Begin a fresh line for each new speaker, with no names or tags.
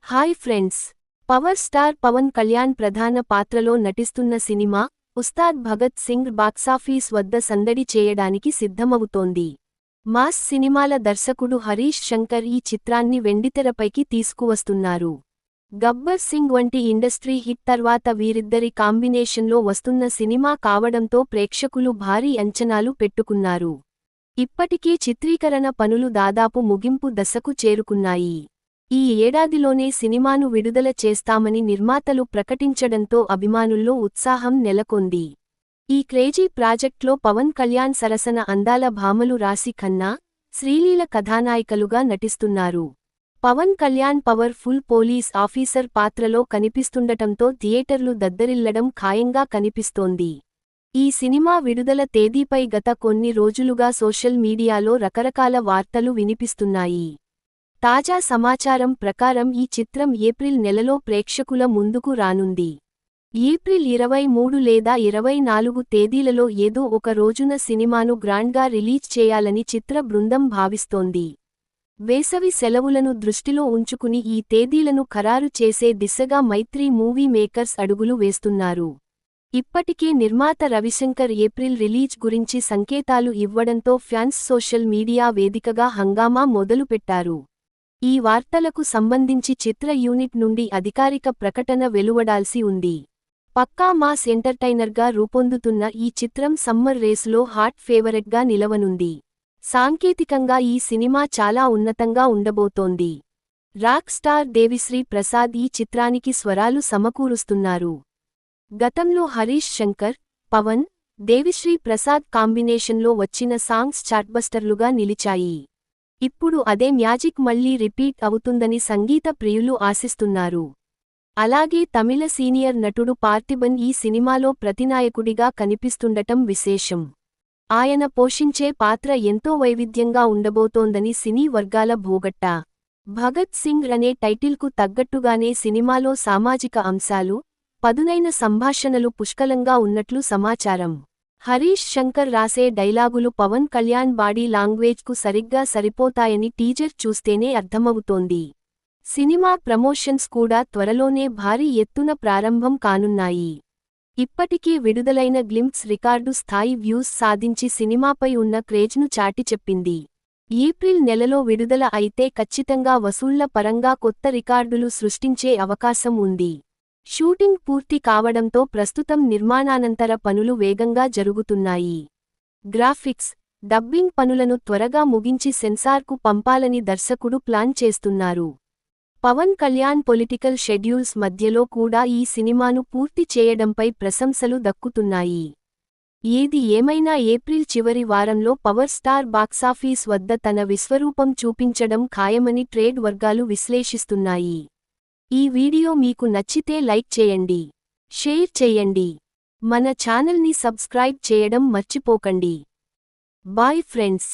Hi friends, power star Pawan Kalyan ప్రధాన పాత్రలో నటిస్తున్న సినిమా ఉస్తాద్ భగత్ సింగ్ బాక్సాఫీస్ వద్ద సందడి చేయడానికి సిద్ధమవుతోంది. మాస్ సినిమాల దర్శకుడు హరీష్ శంకర్ ఈ చిత్రాన్ని వెండితెరపైకి తీసుకువస్తున్నారు. గబ్బర్ సింగ్ వంటి ఇండస్ట్రీ హిట్ తర్వాత వీరిద్దరి కాంబినేషన్లో వస్తున్న సినిమా కావడంతో ప్రేక్షకులు భారీ అంచనాలు పెట్టుకున్నారు. ఇప్పటికే చిత్రీకరణ పనులు దాదాపు ముగింపు దశకు చేరుకున్నాయి. ఈ ఏడాదిలోనే సినిమాను విడుదల చేస్తామని నిర్మాతలు ప్రకటించడంతో అభిమానుల్లో ఉత్సాహం నెలకొంది. ఈ క్రేజీ ప్రాజెక్ట్లో పవన్ కళ్యాణ్ సరసన అందాల భామలు రాశి ఖన్నా, శ్రీలీల కథానాయికలుగా నటిస్తున్నారు. Pawan Kalyan powerful police officer పాత్రలో కనిపిస్తుండటంతో థియేటర్లు దద్దరిల్లడం ఖాయంగా కనిపిస్తోంది. ఈ సినిమా విడుదల తేదీపై గత కొన్ని రోజులుగా సోషల్ మీడియాలో రకరకాల వార్తలు వినిపిస్తున్నాయి. తాజా సమాచారం ప్రకారం ఈ చిత్రం ఏప్రిల్ నెలలో ప్రేక్షకుల ముందుకు రానుంది. ఏప్రిల్ 23 లేదా 24 తేదీలలో ఏదో ఒక రోజున సినిమాను గ్రాండ్గా రిలీజ్ చేయాలని చిత్ర బృందం భావిస్తోంది. వేసవి సెలవులను దృష్టిలో ఉంచుకుని ఈ తేదీలను ఖరారు చేసే దిశగా మైత్రి మూవీ మేకర్స్ అడుగులు వేస్తున్నారు. ఇప్పటికే నిర్మాత రవిశంకర్ ఏప్రిల్ రిలీజ్ గురించి సంకేతాలు ఇవ్వడంతో ఫ్యాన్స్ సోషల్ మీడియా వేదికగా హంగామా మొదలుపెట్టారు. ఈ వార్తలకు సంబంధించి చిత్ర యూనిట్ నుండి అధికారిక ప్రకటన వెలువడాల్సి ఉంది. పక్కా మాస్ ఎంటర్టైనర్గా రూపొందుతున్న ఈ చిత్రం సమ్మర్ రేసులో హాట్ ఫేవరెట్గా నిలవనుంది. సాంకేతికంగా ఈ సినిమా చాలా ఉన్నతంగా ఉండబోతోంది. రాక్ స్టార్ దేవిశ్రీ ప్రసాద్ ఈ చిత్రానికి స్వరాలు సమకూరుస్తున్నారు. గతంలో హరీష్ శంకర్, పవన్, దేవిశ్రీ ప్రసాద్ కాంబినేషన్లో వచ్చిన సాంగ్స్ చార్ట్బస్టర్లుగా నిలిచాయి. ఇప్పుడు అదే మ్యాజిక్ మళ్లీ రిపీట్ అవుతుందని సంగీత ప్రియులు ఆశిస్తున్నారు. అలాగే తమిళ సీనియర్ నటుడు పార్థిబన్ ఈ సినిమాలో ప్రతినాయకుడిగా కనిపిస్తుండటం విశేషం. ఆయన పోషించే పాత్ర ఎంతో వైవిధ్యంగా ఉండబోతోందని సినీ వర్గాల భూగట్ట. భగత్ సింగ్ అనే టైటిల్కు తగ్గట్టుగానే సినిమాలో సామాజిక అంశాలు, పదునైన సంభాషణలు పుష్కలంగా ఉన్నట్లు సమాచారం. హరీష్ శంకర్ రాసే డైలాగులు పవన్ కళ్యాణ్ బాడీ లాంగ్వేజ్కు సరిగ్గా సరిపోతాయని టీజర్ చూస్తేనే అర్థమవుతోంది. సినిమా ప్రమోషన్స్ కూడా త్వరలోనే భారీ ఎత్తున ప్రారంభం కానున్నాయి. ఇప్పటికే విడుదలైన గ్లింప్స్ రికార్డు స్థాయి వ్యూస్ సాధించి సినిమాపై ఉన్న క్రేజ్ను చాటి చెప్పింది. ఏప్రిల్ నెలలో విడుదల అయితే ఖచ్చితంగా వసూళ్ల పరంగా కొత్త రికార్డులు సృష్టించే అవకాశం ఉంది. షూటింగ్ పూర్తి కావడంతో ప్రస్తుతం నిర్మాణానంతర పనులు వేగంగా జరుగుతున్నాయి. గ్రాఫిక్స్, డబ్బింగ్ పనులను త్వరగా ముగించి సెన్సార్కు పంపాలని దర్శకుడు ప్లాన్ చేస్తున్నారు. పవన్ కళ్యాణ్ పొలిటికల్ షెడ్యూల్స్ మధ్యలో కూడా ఈ సినిమాను పూర్తి చేయడంపై ప్రశంసలు దక్కుతున్నాయి. ఏది ఏమైనా ఏప్రిల్ చివరి వారంలో పవర్ స్టార్ బాక్సాఫీస్ వద్ద తన విశ్వరూపం చూపించడం ఖాయమని ట్రేడ్ వర్గాలు విశ్లేషిస్తున్నాయి. ఈ వీడియో మీకు నచ్చితే లైక్ చేయండి, షేర్ చేయండి. మన ఛానల్ని సబ్స్క్రైబ్ చేయడం మర్చిపోకండి. Bye friends.